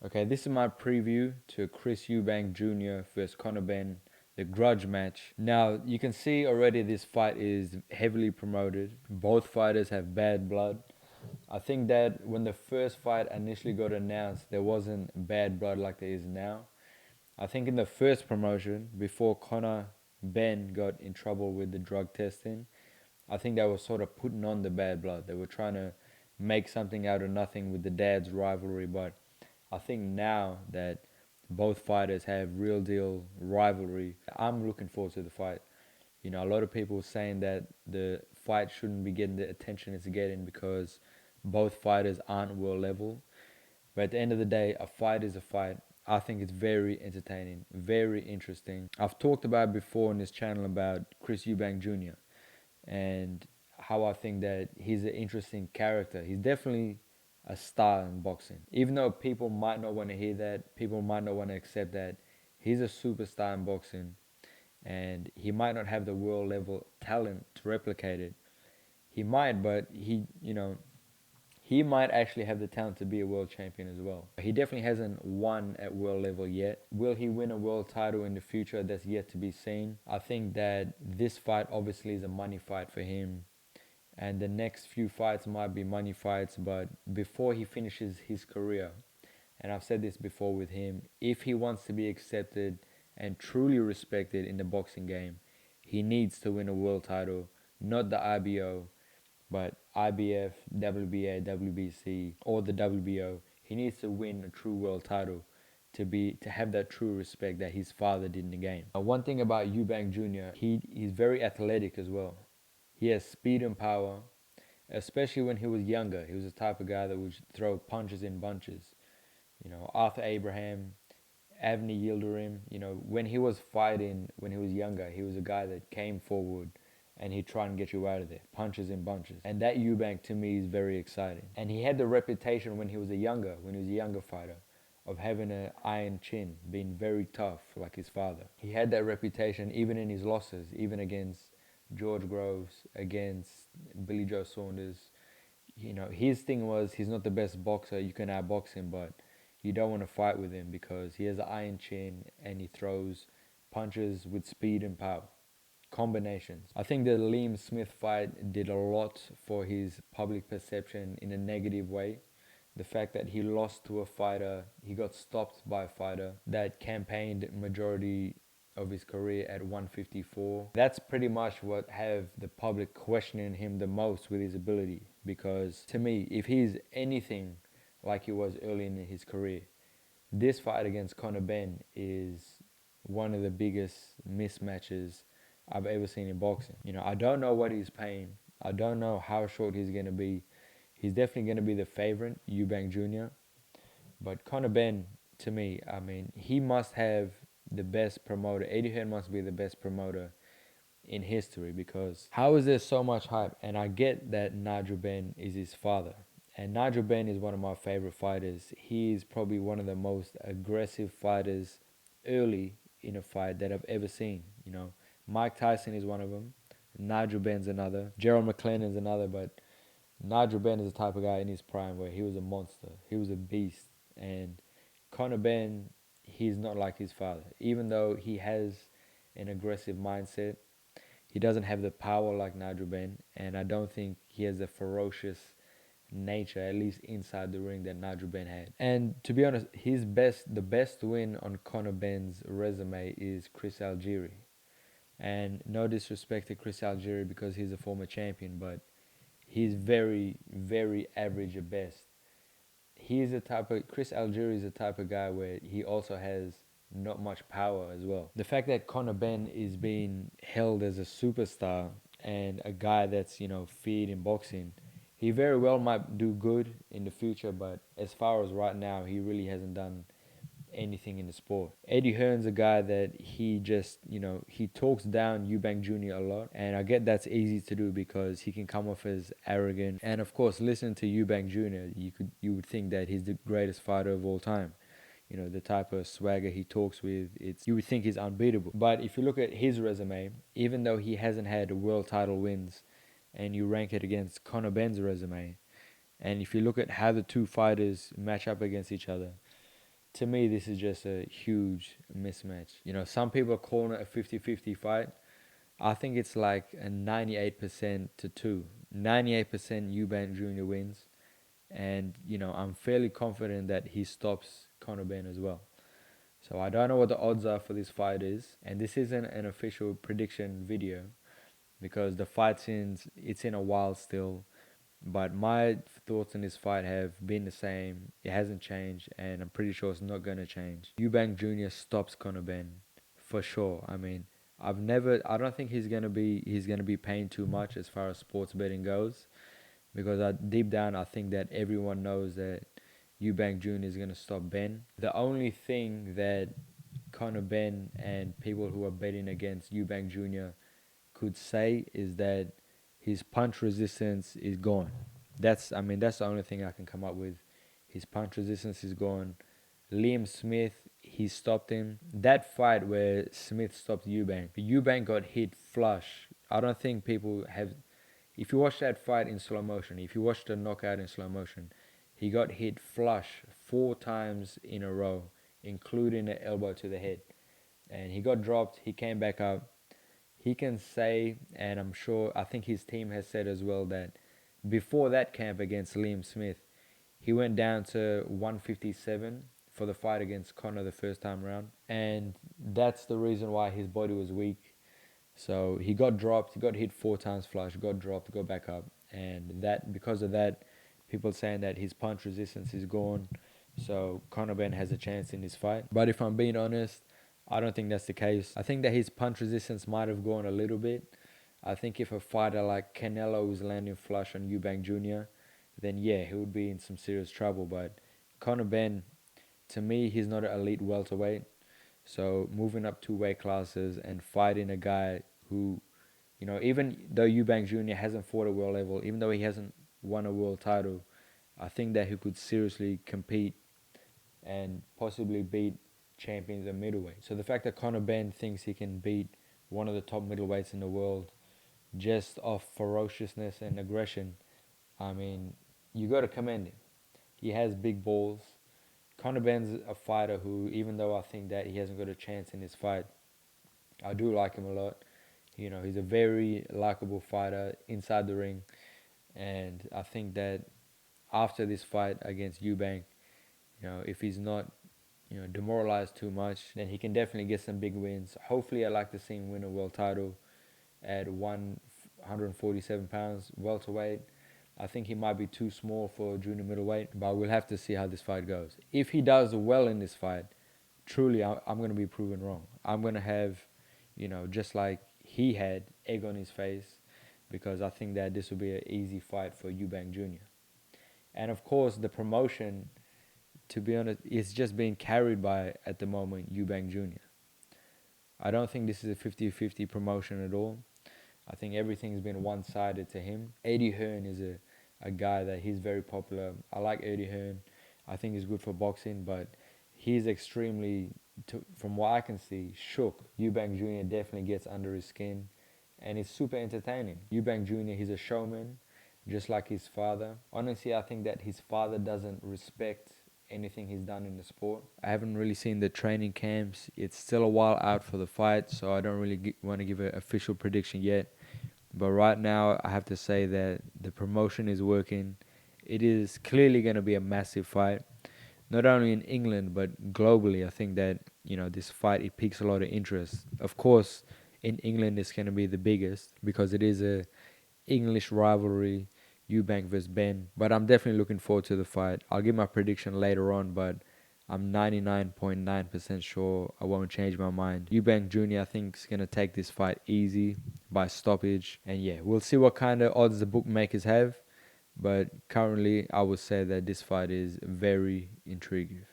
Okay, this is my preview to Eubank Jr. versus Conor Benn, the grudge match. Now, you can see already this fight is heavily promoted. Both fighters have bad blood. I think that when the first fight initially got announced, there wasn't bad blood like there is now. I think in the first promotion, before Conor Benn got in trouble with the drug testing, I think they were sort of putting on the bad blood. They were trying to make something out of nothing with the dad's rivalry, but I think now that both fighters have real deal rivalry, I'm looking forward to the fight. You know, a lot of people saying that the fight shouldn't be getting the attention it's getting because both fighters aren't world level. But at the end of the day, a fight is a fight. I think it's very entertaining, very interesting. I've talked about before on this channel about Eubank Jr. and how I think that he's an interesting character. He's definitely a star in boxing. Even though people might not want to hear that, people might not want to accept that, he's a superstar in boxing and he might not have the world level talent to replicate it. He might, but he might actually have the talent to be a world champion as well. He definitely hasn't won at world level yet. Will he win a world title in the future? That's yet to be seen. I think that this fight obviously is a money fight for him. And the next few fights might be money fights, but before he finishes his career, and I've said this before with him, if he wants to be accepted and truly respected in the boxing game, he needs to win a world title, not the IBO, but IBF, WBA, WBC, or the WBO. He needs to win a true world title to have that true respect that his father did in the game. One thing about Eubank Jr., he's very athletic as well. He has speed and power, especially when he was younger. He was the type of guy that would throw punches in bunches. You know, Arthur Abraham, Avni Yildirim, when he was fighting, when he was younger, he was a guy that came forward and he'd try and get you out of there, punches in bunches. And that Eubank to me is very exciting. And he had the reputation when he was a younger fighter, of having an iron chin, being very tough like his father. He had that reputation even in his losses, even against George Groves, against Billy Joe Saunders. His thing was he's not the best boxer, you can outbox him, but you don't want to fight with him because he has an iron chin and he throws punches with speed and power. Combinations. I think the Liam Smith fight did a lot for his public perception in a negative way. The fact that he lost to a fighter, he got stopped by a fighter that campaigned majority of his career at 154. That's pretty much what have the public questioning him the most with his ability. Because to me, if he's anything like he was early in his career, this fight against Conor Benn is one of the biggest mismatches I've ever seen in boxing. I don't know what he's paying. I don't know how short he's going to be. He's definitely going to be the favorite, Eubank Jr. But Conor Benn, to me, he must have the best promoter. Eddie Hearn must be the best promoter in history because how is there so much hype? And I get that Nigel Benn is his father. And Nigel Benn is one of my favorite fighters. He is probably one of the most aggressive fighters early in a fight that I've ever seen. Mike Tyson is one of them. Nigel Benn's another. Gerald McClellan's another. But Nigel Benn is the type of guy in his prime where he was a monster. He was a beast. And Conor Benn, he's not like his father. Even though he has an aggressive mindset, he doesn't have the power like Nigel Benn. And I don't think he has a ferocious nature, at least inside the ring, that Nigel Benn had. And to be honest, the best win on Conor Benn's resume is Chris Algieri. And no disrespect to Chris Algieri because he's a former champion, but he's very, very average at best. Chris Algieri is the type of guy where he also has not much power as well. The fact that Conor Benn is being held as a superstar and a guy that's, feared in boxing, he very well might do good in the future, but as far as right now, he really hasn't done anything in the sport. Eddie Hearn's a guy that he just, he talks down Eubank Jr. a lot. And I get that's easy to do because he can come off as arrogant. And of course, listen to Eubank Jr., you would think that he's the greatest fighter of all time. The type of swagger he talks with, you would think he's unbeatable. But if you look at his resume, even though he hasn't had world title wins, and you rank it against Conor Benn's resume, and if you look at how the two fighters match up against each other, To me, this is just a huge mismatch. You know, some people are calling it a 50-50 fight. I think it's like a 98% to 2. 98% Eubank Jr. wins. And, you know, I'm fairly confident that he stops Conor Benn as well. So I don't know what the odds are for this fight is. And this isn't an official prediction video because the it's in a while still. But my thoughts on this fight have been the same. It hasn't changed, and I'm pretty sure it's not gonna change. Eubank Jr. stops Conor Benn for sure. I mean, I don't think he's gonna be paying too much as far as sports betting goes, because deep down I think that everyone knows that Eubank Jr. is gonna stop Benn. The only thing that Conor Benn and people who are betting against Eubank Jr. could say is that his punch resistance is gone. That's the only thing I can come up with. His punch resistance is gone. Liam Smith, he stopped him. That fight where Smith stopped Eubank got hit flush. I don't think people have. If you watch that fight in slow motion, if you watch the knockout in slow motion, he got hit flush 4 times in a row, including an elbow to the head. And he got dropped. He came back up. He can say, and I think his team has said as well, that before that camp against Liam Smith, he went down to 157 for the fight against Conor the first time round. And that's the reason why his body was weak. So he got dropped, he got hit 4 times flush, got dropped, got back up. And that because of that, people saying that his punch resistance is gone. So Conor Benn has a chance in this fight. But if I'm being honest, I don't think that's the case. I think that his punch resistance might have gone a little bit. I think if a fighter like Canelo was landing flush on Eubank Jr., then yeah, he would be in some serious trouble. But Conor Benn, to me, he's not an elite welterweight. So moving up 2 weight classes and fighting a guy who, you know, even though Eubank Jr. hasn't fought at world level, even though he hasn't won a world title, I think that he could seriously compete and possibly beat champions at middleweight. So the fact that Conor Benn thinks he can beat one of the top middleweights in the world just off ferociousness and aggression, I mean, you got to commend him. He has big balls. Conor Benn's a fighter who, even though I think that he hasn't got a chance in this fight, I do like him a lot. You know, he's a very likable fighter inside the ring. And I think that after this fight against Eubank, you know, if he's not, you know, demoralized too much, then he can definitely get some big wins. Hopefully, I'd like to see him win a world title at 147 pounds welterweight. I think he might be too small for junior middleweight, but we'll have to see how this fight goes. If he does well in this fight, truly, I'm going to be proven wrong. I'm going to have, you know, just like he had, egg on his face, because I think that this will be an easy fight for Eubank Jr. And of course, the promotion, to be honest, is just being carried by, at the moment, Eubank Jr. I don't think this is a 50-50 promotion at all. I think everything's been one-sided to him. Eddie Hearn is a guy that he's very popular. I like Eddie Hearn. I think he's good for boxing, but he's extremely, from what I can see, shook. Eubank Jr. definitely gets under his skin, and it's super entertaining. Eubank Jr., he's a showman, just like his father. Honestly, I think that his father doesn't respect anything he's done in the sport. I haven't really seen the training camps. It's still a while out for the fight, so I don't really want to give an official prediction yet. But right now, I have to say that the promotion is working. It is clearly going to be a massive fight, not only in England, but globally. I think that, you know, this fight, it piques a lot of interest. Of course, in England, it's going to be the biggest because it is a English rivalry, Eubank versus Benn. But I'm definitely looking forward to the fight. I'll give my prediction later on, but I'm 99.9% sure I won't change my mind. Eubank Jr. I think is going to take this fight easy by stoppage. And yeah, we'll see what kind of odds the bookmakers have. But currently, I would say that this fight is very intriguing.